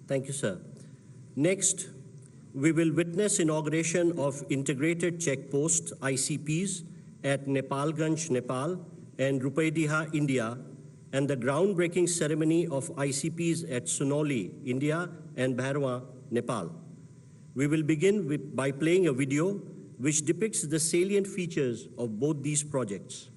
Thank you, sir. Next, we will witness inauguration of integrated checkpost ICPs at Nepalganj, Nepal and Rupaidiha, India, and the groundbreaking ceremony of ICPs at Sunoli, India and Bharat, Nepal. We will begin by playing a video which depicts the salient features of both these projects.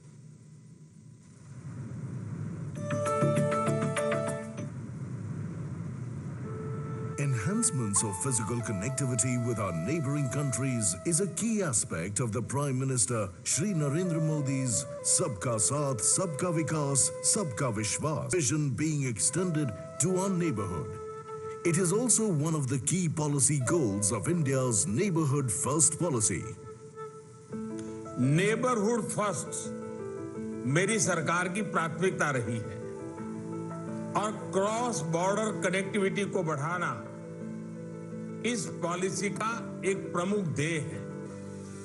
Enhancements of physical connectivity with our neighboring countries is a key aspect of the Prime Minister Shri Narendra Modi's Sabka Saath, Sabka Vikas, Sabka Vishwas vision being extended to our neighborhood. It is also one of the key policy goals of India's Neighborhood First policy. Neighborhood First मेरी सरकार की प्राथमिकता रही है और cross border connectivity को बढ़ाना इस पॉलिसी का एक प्रमुख ध्येय है.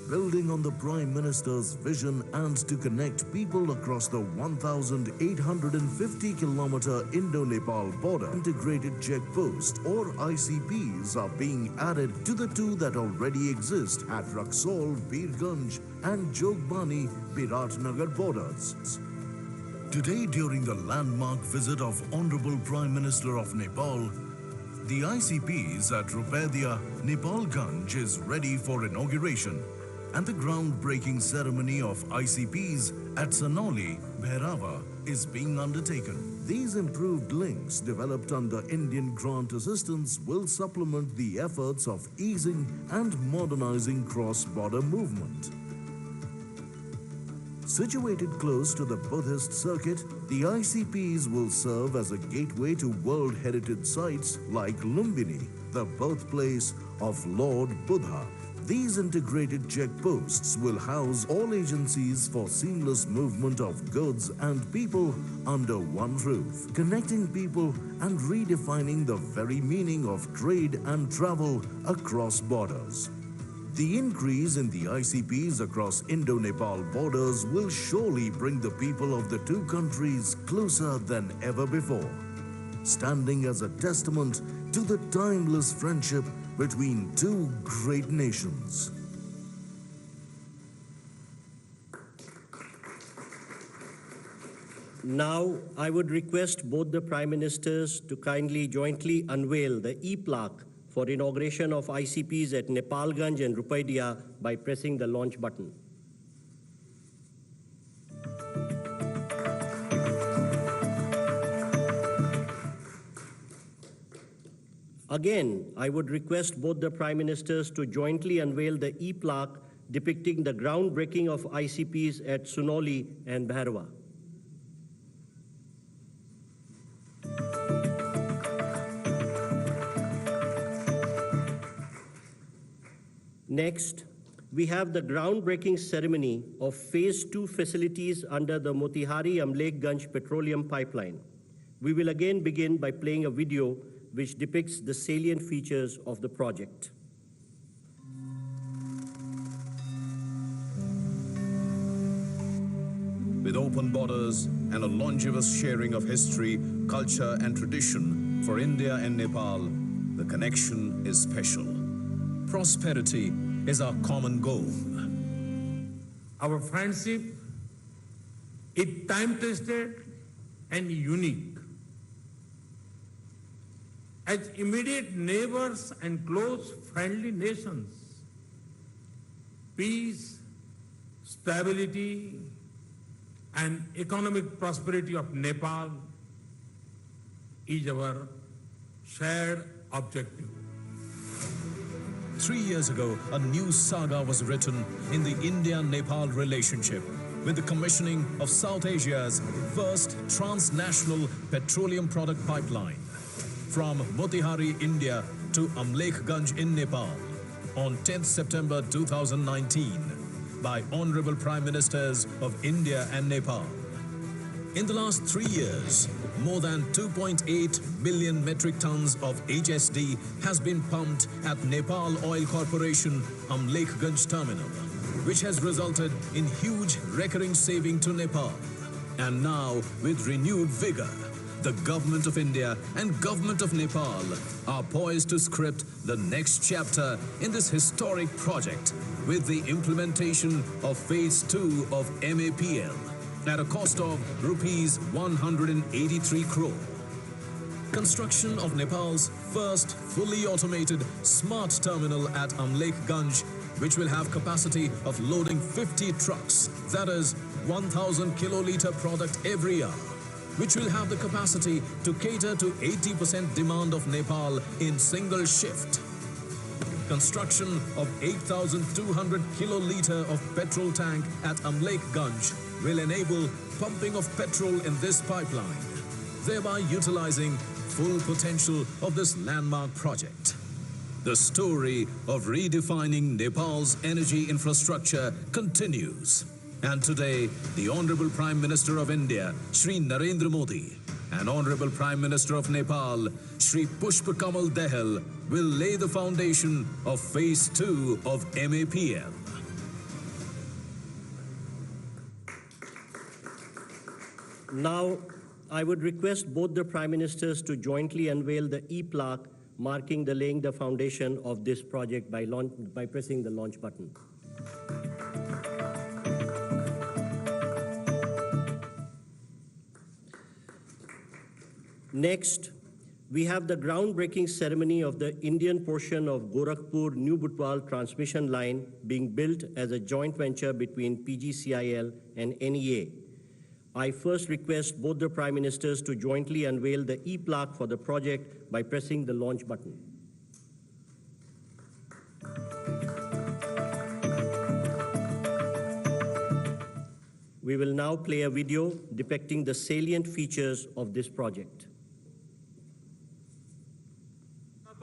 Building on the Prime Minister's vision and to connect people across the 1,850-kilometer Indo-Nepal border, integrated checkposts or ICPs are being added to the two that already exist at Raxaul, Birganj and Jogbani, Biratnagar borders. Today, during the landmark visit of Honorable Prime Minister of Nepal, the ICPs at Rupaidiha, Nepalganj is ready for inauguration, and the groundbreaking ceremony of ICPs at Sunoli, Bharat is being undertaken. These improved links developed under Indian grant assistance will supplement the efforts of easing and modernizing cross-border movement. Situated close to the Buddhist circuit, the ICPs will serve as a gateway to World Heritage sites like Lumbini, the birthplace of Lord Buddha. These integrated checkposts will house all agencies for seamless movement of goods and people under one roof, connecting people and redefining the very meaning of trade and travel across borders. The increase in the ICPs across Indo-Nepal borders will surely bring the people of the two countries closer than ever before, standing as a testament to the timeless friendship between two great nations. Now, I would request both the Prime Ministers to kindly jointly unveil the e-plaque for inauguration of ICPs at Nepalganj and Rupaidiha by pressing the launch button. Again, I would request both the Prime Ministers to jointly unveil the e-plaque depicting the groundbreaking of ICPs at Sunoli and Bharat. Next, we have the groundbreaking ceremony of Phase 2 facilities under the Motihari-Amlekganj petroleum pipeline. We will again begin by playing a video which depicts the salient features of the project. With open borders and a longevous sharing of history, culture and tradition for India and Nepal, the connection is special. Prosperity is our common goal. Our friendship is time-tested and unique. As immediate neighbors and close friendly nations, peace, stability, and economic prosperity of Nepal is our shared objective. 3 years ago, a new saga was written in the India-Nepal relationship with the commissioning of South Asia's first transnational petroleum product pipeline from Motihari, India to Amlekganj in Nepal on 10th September 2019 by Honorable Prime Ministers of India and Nepal. In the last 3 years, more than 2.8 million metric tons of HSD has been pumped at Nepal Oil Corporation Amlekganj terminal, which has resulted in huge recurring saving to Nepal. And now, with renewed vigor, the Government of India and Government of Nepal are poised to script the next chapter in this historic project with the implementation of Phase 2 of MAPL at a cost of rupees 183 crore. Construction of Nepal's first fully automated smart terminal at Amlekganj, which will have capacity of loading 50 trucks, that is 1,000 kiloliter product every hour, which will have the capacity to cater to 80% demand of Nepal in single shift. Construction of 8,200 kiloliter of petrol tank at Amlekganj will enable pumping of petrol in this pipeline, thereby utilizing full potential of this landmark project. The story of redefining Nepal's energy infrastructure continues. And today, the Honorable Prime Minister of India, Shri Narendra Modi, and Honorable Prime Minister of Nepal, Shri Pushpa Kamal Dahal, will lay the foundation of Phase 2 of MAPL. Now, I would request both the Prime Ministers to jointly unveil the e-plaque marking the laying the foundation of this project by pressing the launch button. Next, we have the groundbreaking ceremony of the Indian portion of Gorakhpur-New Butwal transmission line being built as a joint venture between PGCIL and NEA. I first request both the Prime Ministers to jointly unveil the e-plaque for the project by pressing the launch button. We will now play a video depicting the salient features of this project.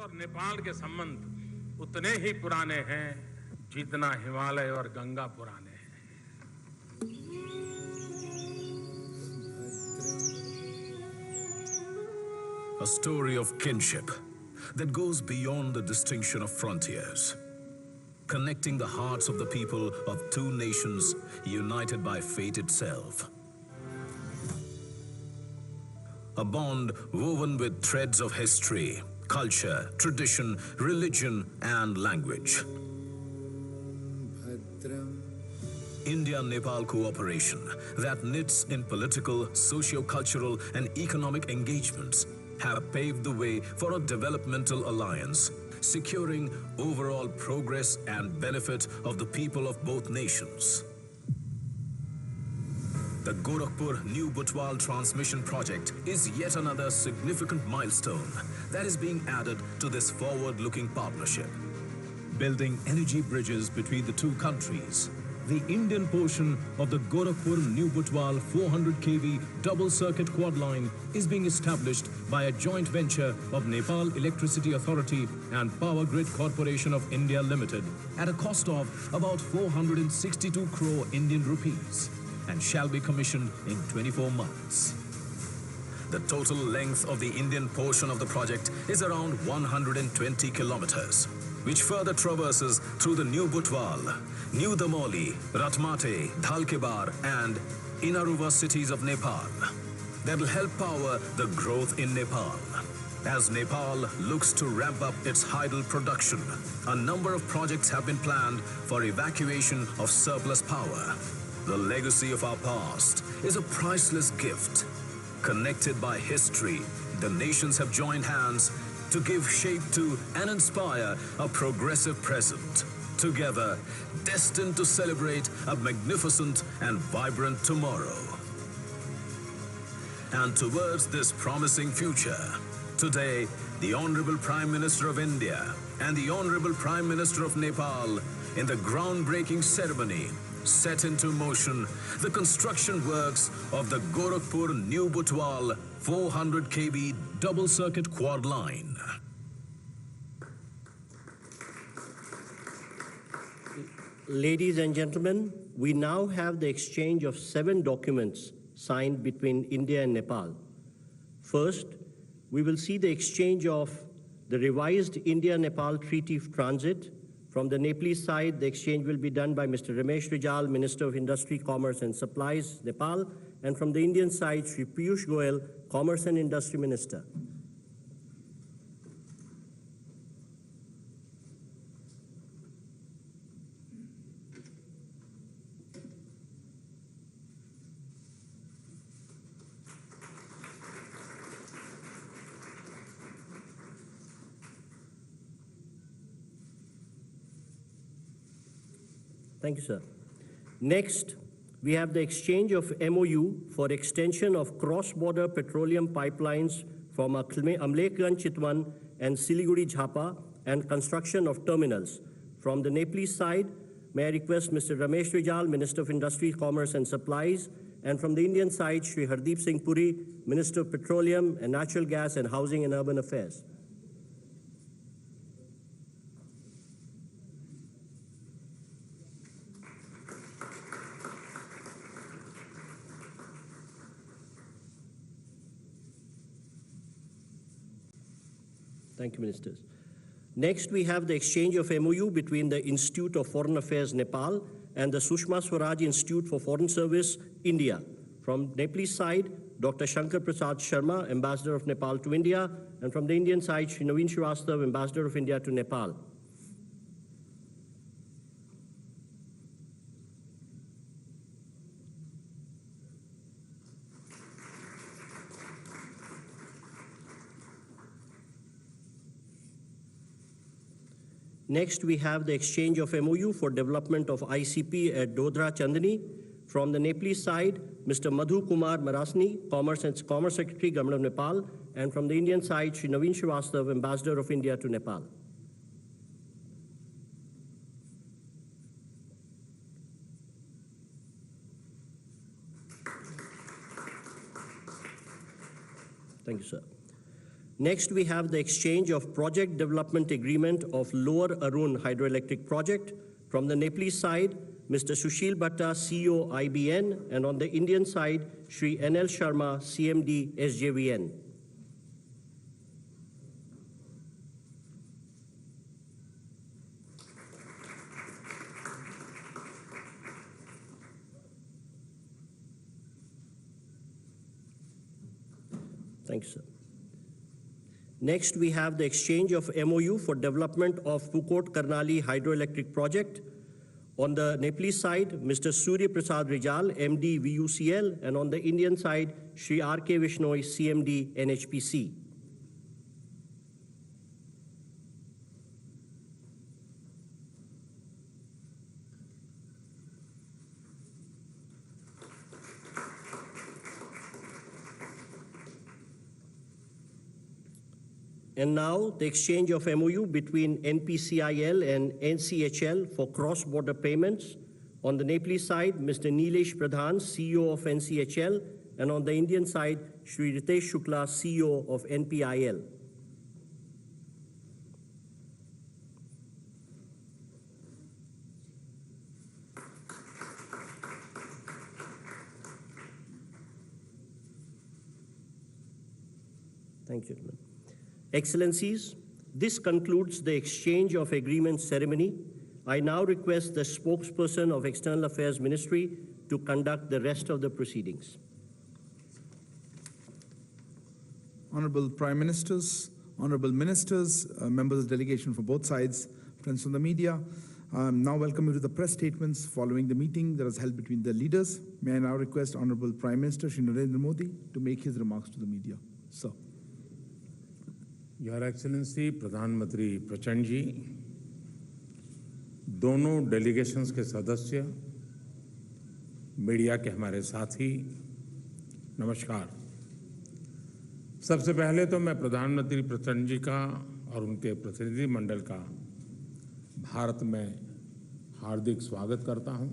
और नेपाल के संबंध उतने ही पुराने हैं जितना हिमालय और गंगा पुराने हैं। A story of kinship that goes beyond the distinction of frontiers, connecting the hearts of the people of two nations united by fate itself. A bond woven with threads of history, culture, tradition, religion, and language. India-Nepal cooperation that knits in political, socio-cultural, and economic engagements have paved the way for a developmental alliance, securing overall progress and benefit of the people of both nations. The Gorakhpur-New Butwal transmission project is yet another significant milestone that is being added to this forward-looking partnership. Building energy bridges between the two countries, the Indian portion of the Gorakhpur-New Butwal 400 kV double-circuit quad line is being established by a joint venture of Nepal Electricity Authority and Power Grid Corporation of India Limited at a cost of about 462 crore Indian rupees and shall be commissioned in 24 months. The total length of the Indian portion of the project is around 120 kilometers, which further traverses through the New Butwal, New Damoli, Ratmate, Dhalkebar and Inaruva cities of Nepal that will help power the growth in Nepal. As Nepal looks to ramp up its hydel production, a number of projects have been planned for evacuation of surplus power. The legacy of our past is a priceless gift. Connected by history, the nations have joined hands to give shape to and inspire a progressive present. Together, destined to celebrate a magnificent and vibrant tomorrow. And towards this promising future, today, the Honorable Prime Minister of India and the Honorable Prime Minister of Nepal, in the groundbreaking ceremony, set into motion the construction works of the Gorakhpur-New Butwal 400 kV double-circuit quad line. Ladies and gentlemen, we now have the exchange of 7 documents signed between India and Nepal. First, we will see the exchange of the revised India-Nepal Treaty of Transit. From the Nepalese side, the exchange will be done by Mr. Ramesh Rijal, Minister of Industry, Commerce and Supplies, Nepal, and from the Indian side, Shri Piyush Goyal, Commerce and Industry Minister. Thank you, sir. Next, we have the exchange of MOU for extension of cross-border petroleum pipelines from Amlekganj Chitwan and Siliguri Jhapa and construction of terminals. From the Nepalese side, may I request Mr. Ramesh Rijal, Minister of Industry, Commerce and Supplies, and from the Indian side, Shri Hardeep Singh Puri, Minister of Petroleum and Natural Gas and Housing and Urban Affairs. Thank you, Ministers. Next, we have the exchange of MOU between the Institute of Foreign Affairs, Nepal, and the Sushma Swaraj Institute for Foreign Service, India. From Nepalese side, Dr. Shankar Prasad Sharma, Ambassador of Nepal to India, and from the Indian side, Shri Naveen Srivastav, Ambassador of India to Nepal. Next, we have the exchange of MOU for development of ICP at Dodra Chandni. From the Nepalese side, Mr. Madhu Kumar Marasni, Commerce Secretary, Government of Nepal, and from the Indian side, Shri Naveen Srivastav, Ambassador of India to Nepal. Thank you, sir. Next, we have the exchange of project development agreement of Lower Arun Hydroelectric Project. From the Nepalese side, Mr. Sushil Bhatta, CEO, IBN, and on the Indian side, Shri NL Sharma, CMD, SJVN. Thank you, sir. Next, we have the exchange of MOU for development of Pukot Karnali Hydroelectric Project. On the Nepalese side, Mr. Surya Prasad Rijal, MD, VUCL, and on the Indian side, Shri R.K. Vishnoi, CMD, NHPC. And now, the exchange of MOU between NPCIL and NCHL for cross-border payments. On the Nepalese side, Mr. Nilesh Pradhan, CEO of NCHL, and on the Indian side, Shri Ritesh Shukla, CEO of NPIL. Thank you, gentlemen. Excellencies, this concludes the exchange of agreement ceremony. I now request the spokesperson of External Affairs Ministry to conduct the rest of the proceedings. Honorable Prime Ministers, Honorable Ministers, members of the delegation from both sides, friends from the media, now welcome you to the press statements following the meeting that was held between the leaders. May I now request Honorable Prime Minister Shri Narendra Modi to make his remarks to the media. Sir. Your Excellency प्रधानमंत्री प्रचंड जी, दोनों delegations के सदस्य, media के हमारे साथी, नमस्कार। सबसे पहले तो मैं प्रधानमंत्री प्रचंड जी का और उनके प्रतिनिधि मंडल का भारत में हार्दिक स्वागत करता हूं।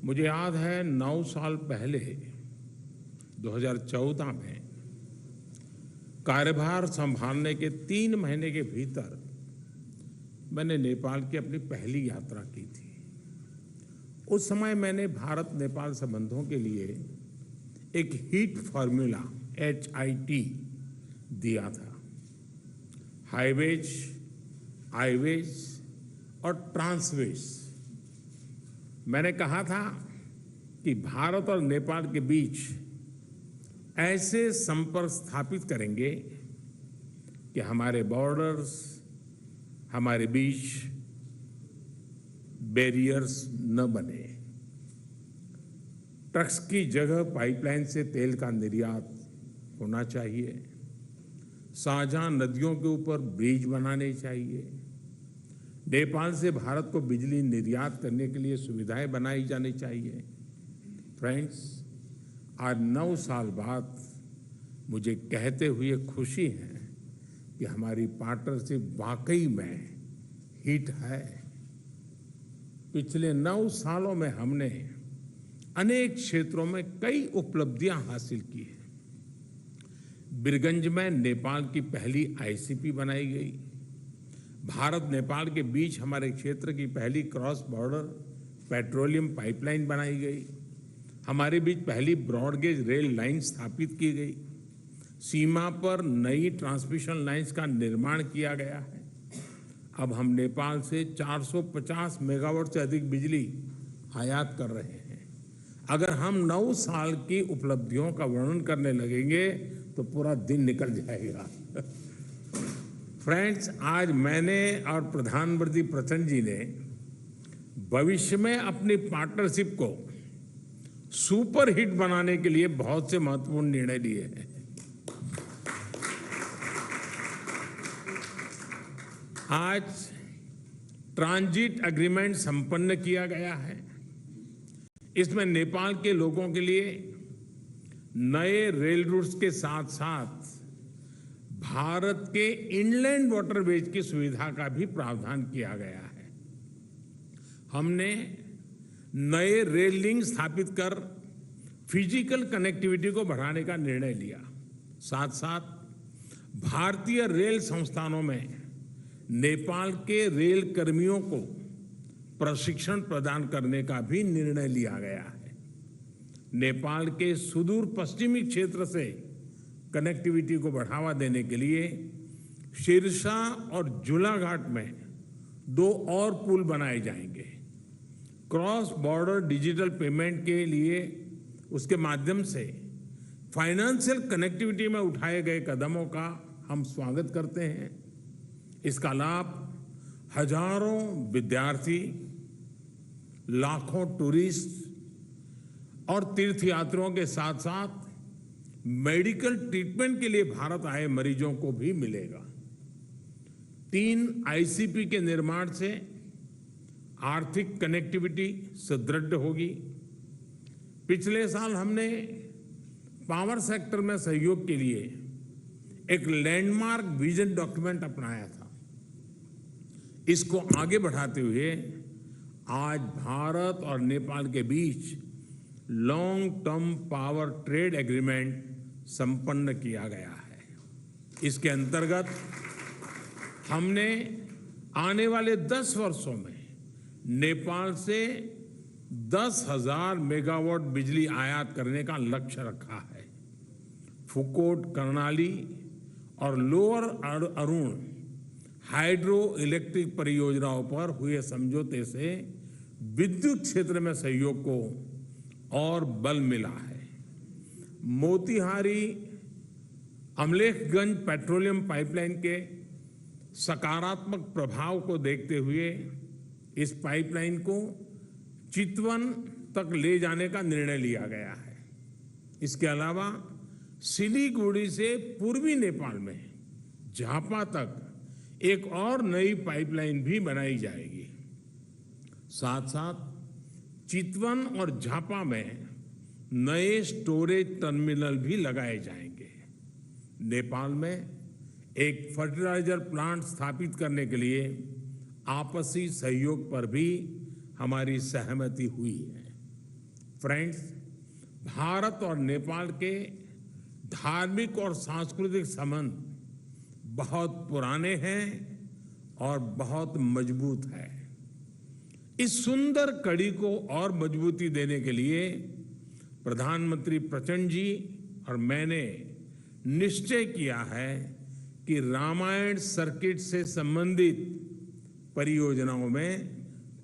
मुझे याद है 9 साल पहले 2014 में कार्यभार संभालने के 3 महीने के भीतर मैंने नेपाल की अपनी पहली यात्रा की थी। उस समय मैंने भारत नेपाल संबंधों के लिए एक हीट फॉर्मूला HIT दिया था। हाईवेज, आईवेज और ट्रांसवेज। मैंने कहा था कि भारत और नेपाल के बीच ऐसे संपर्क स्थापित करेंगे कि हमारे बॉर्डर्स, हमारे बीच बैरियर्स न बने। ट्रक्स की जगह पाइपलाइन से तेल का निर्यात होना चाहिए। साझा नदियों के ऊपर ब्रिज बनाने चाहिए। नेपाल से भारत को बिजली निर्यात करने के लिए सुविधाएं बनाई जानी चाहिए। फ्रेंड्स, आज 9 साल बाद मुझे कहते हुए खुशी है कि हमारी पार्टनरशिप वाकई में हिट है। पिछले 9 सालों में हमने अनेक क्षेत्रों में कई उपलब्धियां हासिल की हैं। बीरगंज में नेपाल की पहली आईसीपी बनाई गई। भारत नेपाल के बीच हमारे क्षेत्र की पहली क्रॉस बॉर्डर पेट्रोलियम पाइपलाइन बनाई गई। हमारे बीच पहली ब्रॉडगेज रेल लाइन स्थापित की गई। सीमा पर नई ट्रांसमिशन लाइंस का निर्माण किया गया है। अब हम नेपाल से 450 मेगावाट से अधिक बिजली आयात कर रहे हैं। अगर हम 9 साल की उपलब्धियों का वर्णन करने लगेंगे तो पूरा दिन निकल जाएगा। फ्रेंड्स, आज मैंने और प्रधानमंत्री प्रचंड जी ने भविष्य में अपनी पार्टनरशिप को सुपर हिट बनाने के लिए बहुत से महत्वपूर्ण निर्णय लिए हैं। आज ट्रांजिट एग्रीमेंट संपन्न किया गया है। इसमें नेपाल के लोगों के लिए नए रेल रूट्स के साथ साथ भारत के इनलैंड वाटरवेज की सुविधा का भी प्रावधान किया गया है। हमने नए रेल लिंक स्थापित कर फिजिकल कनेक्टिविटी को बढ़ाने का निर्णय लिया। साथ साथ भारतीय रेल संस्थानों में नेपाल के रेल कर्मियों को प्रशिक्षण प्रदान करने का भी निर्णय लिया गया है। नेपाल के सुदूर पश्चिमी क्षेत्र से कनेक्टिविटी को बढ़ावा देने के लिए शिरसा और झूलाघाट में 2 और पुल बनाए जाएंगे। क्रॉस बॉर्डर डिजिटल पेमेंट के लिए उसके माध्यम से फाइनेंशियल कनेक्टिविटी में उठाए गए कदमों का हम स्वागत करते हैं। इसका लाभ हजारों विद्यार्थी, लाखों टूरिस्ट और तीर्थयात्रियों के साथ साथ मेडिकल ट्रीटमेंट के लिए भारत आए मरीजों को भी मिलेगा। 3 आईसीपी के निर्माण से आर्थिक कनेक्टिविटी सुदृढ़ होगी। पिछले साल हमने पावर सेक्टर में सहयोग के लिए एक लैंडमार्क विजन डॉक्यूमेंट अपनाया था। इसको आगे बढ़ाते हुए आज भारत और नेपाल के बीच long term power trade agreement संपन्न किया गया है। इसके अंतर्गत हमने आने वाले 10 वर्षों में नेपाल से 10,000 मेगावाट बिजली आयात करने का लक्ष्य रखा है। फुकोट, कर्णाली और लोअर अरुण हाइड्रो इलेक्ट्रिक परियोजनाओं पर हुए समझौते से विद्युत क्षेत्र में सहयोग को और बल मिला है। मोतिहारी अमलेखगंज पेट्रोलियम पाइपलाइन के सकारात्मक प्रभाव को देखते हुए इस पाइपलाइन को चितवन तक ले जाने का निर्णय लिया गया है। इसके अलावा सिलीगुड़ी से पूर्वी नेपाल में झापा तक एक और नई पाइपलाइन भी बनाई जाएगी। साथ साथ चितवन और झापा में नए स्टोरेज टर्मिनल भी लगाए जाएंगे। नेपाल में एक फर्टिलाइजर प्लांट स्थापित करने के लिए आपसी सहयोग पर भी हमारी सहमति हुई है। फ्रेंड्स, भारत और नेपाल के धार्मिक और सांस्कृतिक संबंध बहुत पुराने हैं और बहुत मजबूत है। इस सुंदर कड़ी को और मजबूती देने के लिए प्रधानमंत्री प्रचंड जी और मैंने निश्चय किया है कि रामायण सर्किट से संबंधित परियोजनाओं में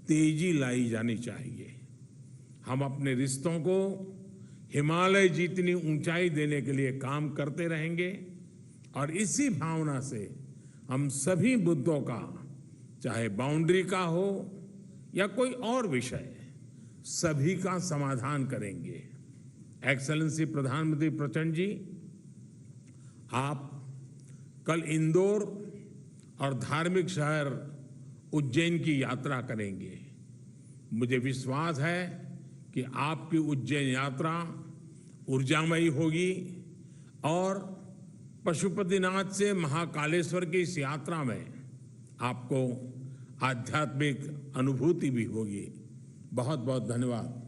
तेजी लाई जानी चाहिए। हम अपने रिश्तों को हिमालय जितनी ऊंचाई देने के लिए काम करते रहेंगे और इसी भावना से हम सभी मुद्दों का, चाहे बाउंड्री का हो या कोई और विषय, सभी का समाधान करेंगे। एक्सेलेंसी प्रधानमंत्री प्रचंड जी, आप कल इंदौर और धार्मिक शहर उज्जैन की यात्रा करेंगे। मुझे विश्वास है कि आपकी उज्जैन यात्रा ऊर्जामयी होगी और पशुपतिनाथ से महाकालेश्वर की इस यात्रा में आपको आध्यात्मिक अनुभूति भी होगी। बहुत बहुत धन्यवाद।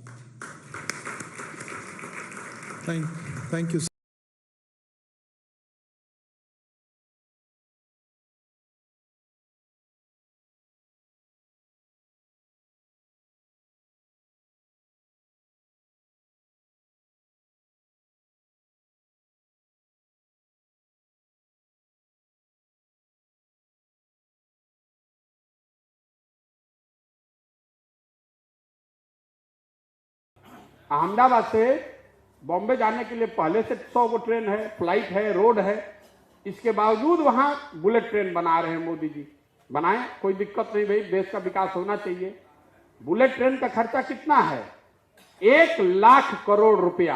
Thank you. अहमदाबाद से बॉम्बे जाने के लिए पहले से 100 को ट्रेन है, फ्लाइट है, रोड है। इसके बावजूद वहां बुलेट ट्रेन बना रहे हैं मोदी जी। बनाएं, कोई दिक्कत नहीं भाई, देश का विकास होना चाहिए। बुलेट ट्रेन का खर्चा कितना है? 1 लाख करोड़ रुपया।